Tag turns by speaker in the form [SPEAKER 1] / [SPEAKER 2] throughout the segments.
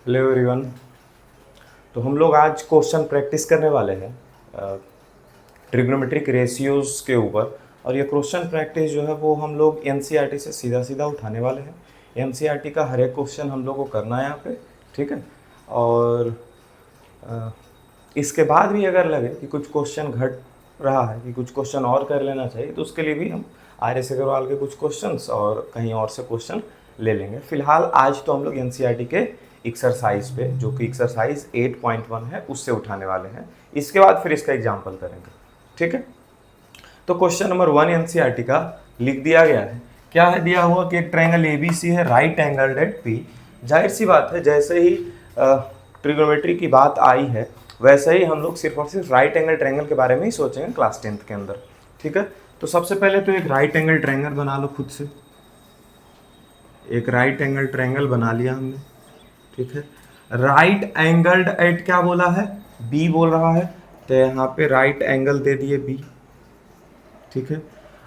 [SPEAKER 1] Hello everyone. तो हम लोग आज क्वेश्चन प्रैक्टिस करने वाले हैं ट्रिग्नोमेट्रिक रेशियोज़ के ऊपर। और ये क्वेश्चन प्रैक्टिस जो है वो हम लोग एनसीईआरटी से सीधा सीधा उठाने वाले हैं। एनसीईआरटी का हर एक क्वेश्चन हम लोग को करना है यहाँ पे, ठीक है। और इसके बाद भी अगर लगे कि कुछ क्वेश्चन घट रहा है, कि कुछ क्वेश्चन और कर लेना चाहिए, तो उसके लिए भी हम आर.एस. अग्रवाल के कुछ क्वेश्चंस और कहीं और से क्वेश्चन ले लेंगे। फिलहाल आज तो हम लोग एनसीईआरटी के एक्सरसाइज पे, जो कि एक्सरसाइज 8.1 है, उससे उठाने वाले हैं। इसके बाद फिर इसका एग्जाम्पल करेंगे, ठीक है। तो क्वेश्चन नंबर 1 एनसीईआरटी का लिख दिया गया है। क्या है दिया हुआ कि एक ट्रायंगल एबीसी है, राइट एंगल्ड एट पी। जाहिर सी बात है, जैसे ही ट्रिग्नोमेट्री की बात आई है वैसे ही हम लोग सिर्फ और सिर्फ राइट एंगल ट्रायंगल के बारे में ही सोचेंगे क्लास 10th के अंदर, ठीक है। तो सबसे पहले तो एक राइट एंगल ट्रायंगल बना लो खुद से। एक राइट एंगल ट्रायंगल बना लिया हमने, ठीक है। राइट एंगल्ड एट क्या बोला है, बी बोल रहा है, तो यहाँ पे राइट एंगल दे दिए बी, ठीक है।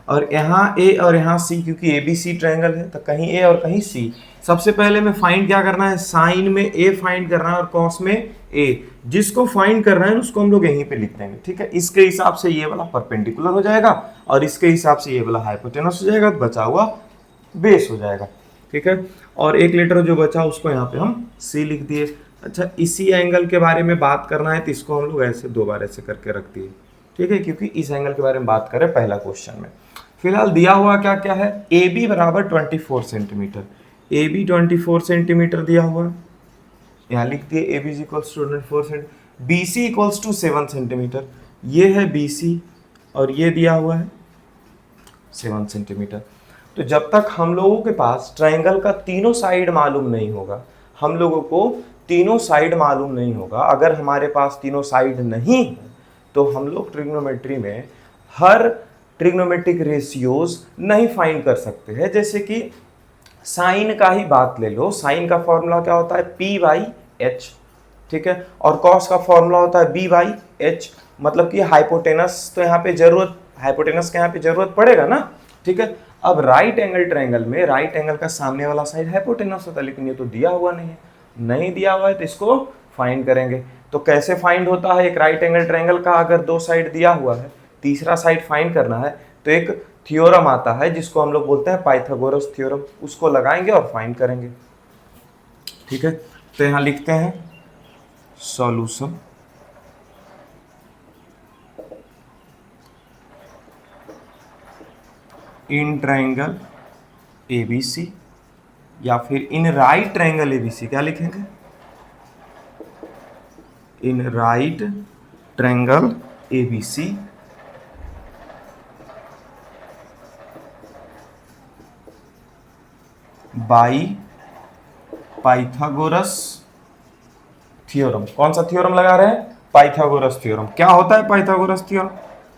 [SPEAKER 1] और यहाँ ए और यहाँ सी, क्योंकि ए बी सी ट्रायंगल है तो कहीं ए और कहीं सी। सबसे पहले में फाइंड क्या करना है, साइन में ए फाइंड करना है और कॉस में ए। जिसको फाइंड करना है उसको हम लोग यहीं पे लिख देंगे, ठीक है। इसके हिसाब से ये वाला परपेंडिकुलर हो जाएगा और इसके हिसाब से ये वाला हाइपोटेनस हो जाएगा, बचा हुआ बेस हो जाएगा, ठीक है। और एक लेटर जो बचा उसको यहाँ पे हम सी लिख दिए। अच्छा, इसी एंगल के बारे में बात करना है तो इसको हम लोग ऐसे दो बार ऐसे करके रख दिए, ठीक है, क्योंकि इस एंगल के बारे में बात करें पहला क्वेश्चन में। फिलहाल दिया हुआ क्या क्या है, ए बी बराबर 24 सेंटीमीटर। ए बी 24 सेंटीमीटर दिया हुआ है, यहाँ लिख दिए A B is equals to 24 centimetre. B C equals to 7 centimetre. ये है बी सी और ये दिया हुआ है 7 सेंटीमीटर। तो जब तक हम लोगों के पास ट्रायंगल का तीनों साइड मालूम नहीं होगा, हम लोगों को तीनों साइड मालूम नहीं होगा, अगर हमारे पास तीनों साइड नहीं है तो हम लोग ट्रिग्नोमेट्री में हर ट्रिग्नोमेट्रिक रेशियोज नहीं फाइंड कर सकते हैं। जैसे कि साइन का ही बात ले लो, साइन का फॉर्मूला क्या होता है, पी बाई एच, ठीक है। और कॉस का फॉर्मूला होता है बी बाई एच। मतलब कि हाइपोटेनस तो यहाँ पे जरूरत, हाइपोटेनस के यहाँ पे जरूरत पड़ेगा ना, ठीक है। अब राइट एंगल ट्रायंगल में राइट एंगल का सामने वाला साइड हाइपोटेनस होता है, लेकिन ये तो दिया हुआ नहीं है। नहीं दिया हुआ है तो इसको फाइंड करेंगे। तो कैसे फाइंड होता है एक राइट एंगल ट्रायंगल का, अगर दो साइड दिया हुआ है, तीसरा साइड फाइंड करना है, तो एक थ्योरम आता है जिसको हम लोग बोलते हैं पाइथागोरस थ्योरम, उसको लगाएंगे और फाइंड करेंगे, ठीक है। तो यहाँ लिखते हैं सॉल्यूशन इन ट्रायंगल एबीसी, या फिर इन राइट ट्रायंगल एबीसी। क्या लिखेंगे, in right triangle ABC by Pythagoras theorem. कौन सा थ्योरम लगा रहे हैं, पाइथागोरस थ्योरम। क्या होता है पाइथागोरस थ्योरम,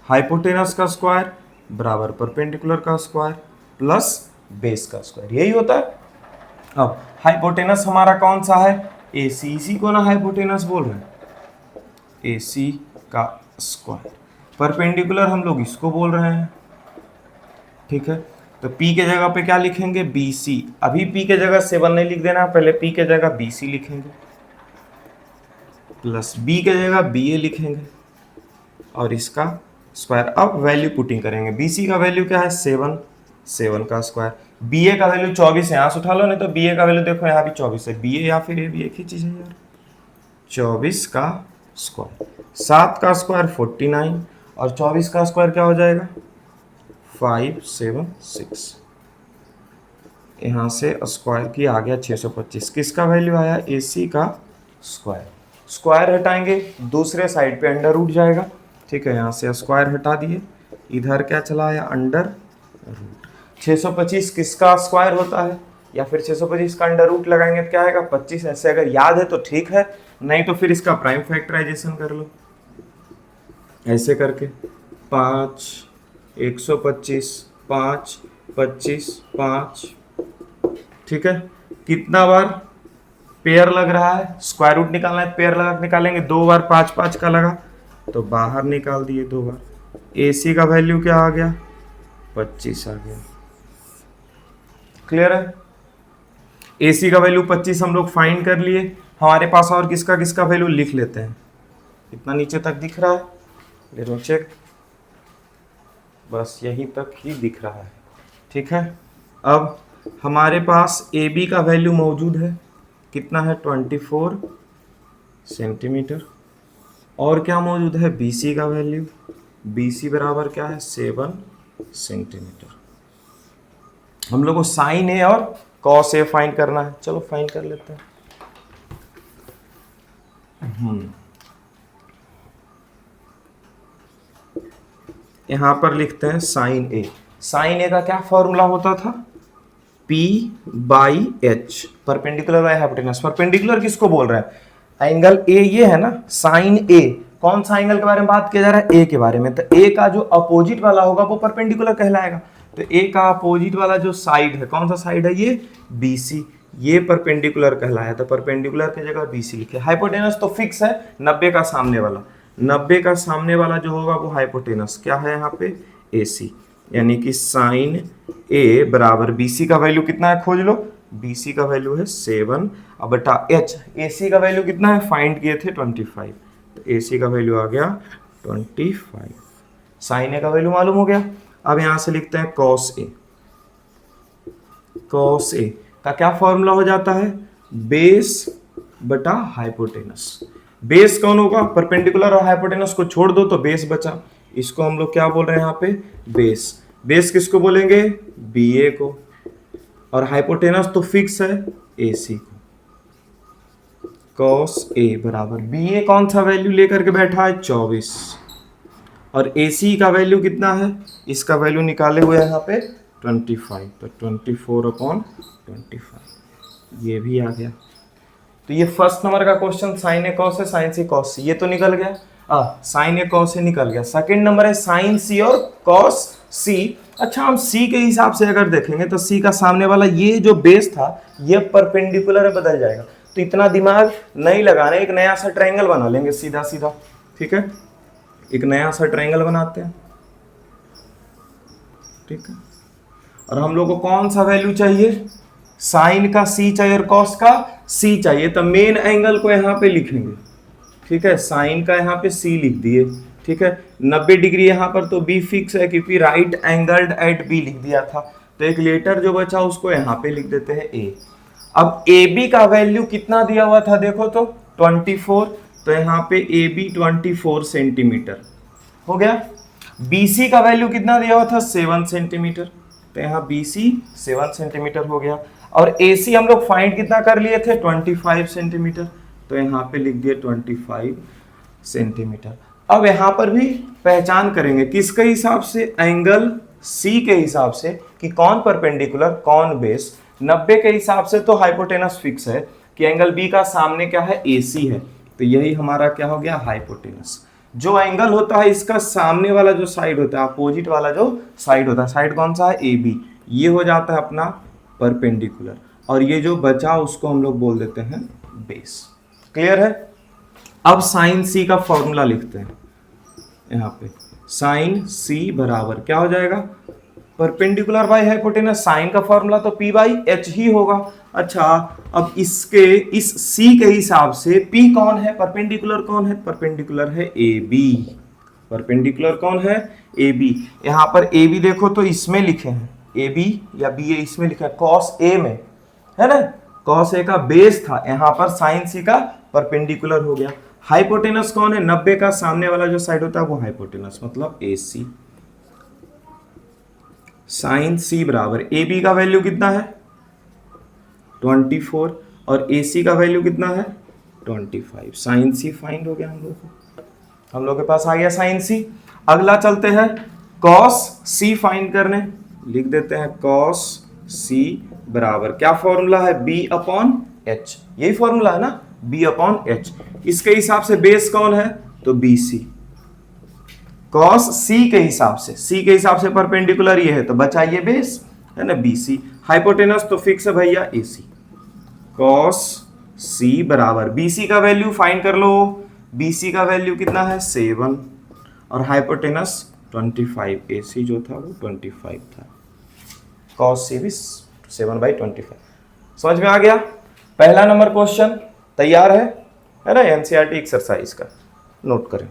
[SPEAKER 1] हाइपोटेनस का स्क्वायर बराबर परपेंडिकुलर का स्क्वायर प्लस बेस का स्क्वायर, यही होता है। अब हाइपोटेनस हमारा कौन सा है, AC, इसी को ना हाइपोटेनस बोल रहे हैं, AC का स्क्वायर। परपेंडिकुलर हम लोग इसको बोल रहे हैं, ठीक है। तो P के जगह पे क्या लिखेंगे, BC। अभी P के जगह 7 नहीं लिख देना, पहले P के जगह BC लिखेंगे, प्लस B के जगह BA लिखेंगे और इसका स्क्वायर। अब वैल्यू पुटिंग करेंगे। BC का वैल्यू क्या है 7, 7 का स्क्वायर। BA का वैल्यू 24 है, यहाँ से उठा लो, नहीं तो BA का वैल्यू देखो यहाँ भी 24 है। BA या फिर AB एक ही चीज है यार। 24 का स्क्वायर, 7 का स्क्वायर 49 और 24 का स्क्वायर क्या हो जाएगा 576। यहाँ से स्क्वायर की आ गया 625। किसका वैल्यू आया, AC का स्क्वायर। स्क्वायर हटाएंगे, दूसरे साइड पे अंडर रूट जाएगा, ठीक है। यहाँ से स्क्वायर हटा दिए, इधर क्या चला आया, अंडर रूट। 625 किसका स्क्वायर होता है, या फिर 625 का अंडर रूट लगाएंगे तो क्या आएगा 25। ऐसे अगर याद है तो ठीक है, नहीं तो फिर इसका प्राइम फैक्टराइजेशन कर लो ऐसे करके। 5, 125, 5, 25, 5, ठीक है। कितना बार पेयर लग रहा है, स्क्वायर रूट निकालना है, पेयर लगा निकालेंगे। 2 बार 5, 5 का लगा तो बाहर निकाल दिए 2 बार। AC का वैल्यू क्या आ गया 25 आ गया। क्लियर है, AC का वैल्यू 25 हम लोग फाइंड कर लिए। हमारे पास और किसका किसका वैल्यू लिख लेते हैं। इतना नीचे तक दिख रहा है, लेट मी चेक, बस यहीं तक ही दिख रहा है। ठीक है, अब हमारे पास ए बी का वैल्यू मौजूद है, कितना है 24 सेंटीमीटर। और क्या मौजूद है, बी सी का वैल्यू, बी सी बराबर क्या है 7 सेंटीमीटर। हम लोग को साइन ए और कॉस ए फाइंड करना है, चलो फाइंड कर लेते हैं। यहां पर लिखते हैं साइन ए। साइन ए का क्या फॉर्मूला होता था, P by H, perpendicular by hypotenuse. Perpendicular किसको बोल रहा है, एंगल ए ये है ना, साइन ए। कौन सा एंगल के बारे में बात किया जा रहा है, ए के बारे में। तो ए का जो अपोजिट वाला होगा वो परपेंडिकुलर कहलाएगा। तो ए का अपोजिट वाला जो साइड है, कौन सा साइड है, ये बी सी, ये परपेंडिकुलर कहलाया। तो परपेंडिकुलर की जगह बी सी लिखे। हाइपोटेनस तो फिक्स है, 90 का सामने वाला, 90 का सामने वाला जो होगा वो हाइपोटेनस क्या है यहाँ पे, ए सी। यानी कि साइन ए बराबर बी सी का वैल्यू कितना है, खोज लो, बी सी का वैल्यू है 7 अब बटा एच, ए सी का वैल्यू कितना है, फाइंड किए थे 25, तो ए सी का वैल्यू आ गया 25। साइन ए का वैल्यू मालूम हो गया। अब यहां से लिखते हैं कॉस ए। कॉस ए का क्या फॉर्मूला हो जाता है, बेस बटा हाइपोटेनस। बेस कौन होगा, परपेंडिकुलर और हाइपोटेनस को छोड़ दो तो बेस बचा, इसको हम लोग क्या बोल रहे हैं यहाँ पे, बेस। बेस किसको बोलेंगे, बी ए को, और हाइपोटेनस तो फिक्स है ए सी को। कॉस ए बराबर बी ए कौन सा वैल्यू लेकर के बैठा है 24, और ए सी का वैल्यू कितना है, इसका वैल्यू निकाले हुए यहाँ पे 25, तो 24/25 ये भी आ गया। तो ये फर्स्ट नंबर का क्वेश्चन साइन ए कॉस है, साइन सी कॉस सी, ये तो निकल गया, साइन ए कॉस से निकल गया। सेकंड नंबर है साइन सी और कॉस सी। अच्छा, हम सी के हिसाब से अगर देखेंगे तो सी का सामने वाला ये जो बेस था ये परपेंडिकुलर है, बदल जाएगा। तो इतना दिमाग नहीं लगाना, एक नया सा ट्रायंगल बना लेंगे सीधा सीधा। ठीक है, एक नया सा ट्रायंगल बनाते हैं। ठीक है, और हम लोग को कौन सा वैल्यू चाहिए, साइन का सी चाहिए और कॉस का सी चाहिए। तो मेन एंगल को यहाँ पे लिखेंगे। ठीक है, साइन का यहाँ पे सी लिख दिए। ठीक है, 90 डिग्री यहाँ पर तो बी फिक्स है क्योंकि राइट एंगल्ड एट बी लिख दिया था। तो एक लेटर जो बचा उसको यहाँ पे लिख देते हैं ए। अब ए बी का वैल्यू कितना दिया हुआ था, देखो तो 24, तो यहाँ पे ए बी 24 सेंटीमीटर हो गया। बी सी का वैल्यू कितना दिया हुआ था 7 सेंटीमीटर, तो यहाँ बी सी 7 सेंटीमीटर हो गया। और ए सी हम लोग फाइंड कितना कर लिए थे 25 सेंटीमीटर, तो यहाँ पे लिख दिए 25 सेंटीमीटर। अब यहाँ पर भी पहचान करेंगे किसके हिसाब से, एंगल सी के हिसाब से कि कौन परपेंडिकुलर कौन बेस। 90 के हिसाब से तो हाइपोटेनस फिक्स है कि एंगल बी का सामने क्या है, ए सी है, तो यही हमारा क्या हो गया, हाइपोटेनस। जो एंगल होता है इसका सामने वाला जो साइड होता है, अपोजिट वाला जो साइड होता है, साइड कौन सा है, ए बी, ये हो जाता है अपना परपेंडिकुलर, और ये जो बचा उसको हम लोग बोल देते हैं बेस। क्लियर है। अब साइन सी का फॉर्मूला लिखते हैं यहाँ पे। साइन सी बराबर क्या हो जाएगा, परपेंडिकुलर बाई हाइपोटेनस, साइन का फॉर्मूला तो पी बाई एच ही होगा। अच्छा, अब इसके इस सी के हिसाब से पी कौन है, परपेंडिकुलर कौन है, परपेंडिकुलर है ए बी। परपेंडिकुलर कौन है, ए बी। यहाँ पर ए बी देखो तो इसमें लिखे हैं ए बी या बी ए, इसमें लिखा है कॉस ए में, है ना, कॉस ए का बेस था, यहाँ पर साइन सी का परपेंडिकुलर हो गया। हाइपोटेनस कौन है, 90 का सामने वाला जो साइड होता है वो हाइपोटेनस, मतलब ए सी। साइन सी बराबर ए बी का वैल्यू कितना है 24 और ए सी का वैल्यू कितना है 25। साइन सी फाइंड हो गया हम लोग के पास आ गया साइन सी। अगला चलते हैं कॉस सी फाइंड करने, लिख देते हैं कॉस सी बराबर क्या फॉर्मूला है, बी अपॉन एच, यही फॉर्मूला है ना, बी अपॉन एच। इसके हिसाब से बेस कौन है, तो बी सी। कॉस सी के हिसाब से, सी के हिसाब से परपेंडिकुलर ये है तो बचा ये बेस है ना, बी सी। हाइपोटेनस तो फिक्स है भैया ए सी। कॉस सी बराबर बी सी का वैल्यू फाइंड कर लो, बी सी का वैल्यू कितना है 7 और हाइपोटेनस 25, ए सी जो था वो 25 था। कॉस सी भी 7/25। समझ में आ गया। पहला नंबर क्वेश्चन तैयार है ना एनसीईआरटी एक्सरसाइज का, नोट करें।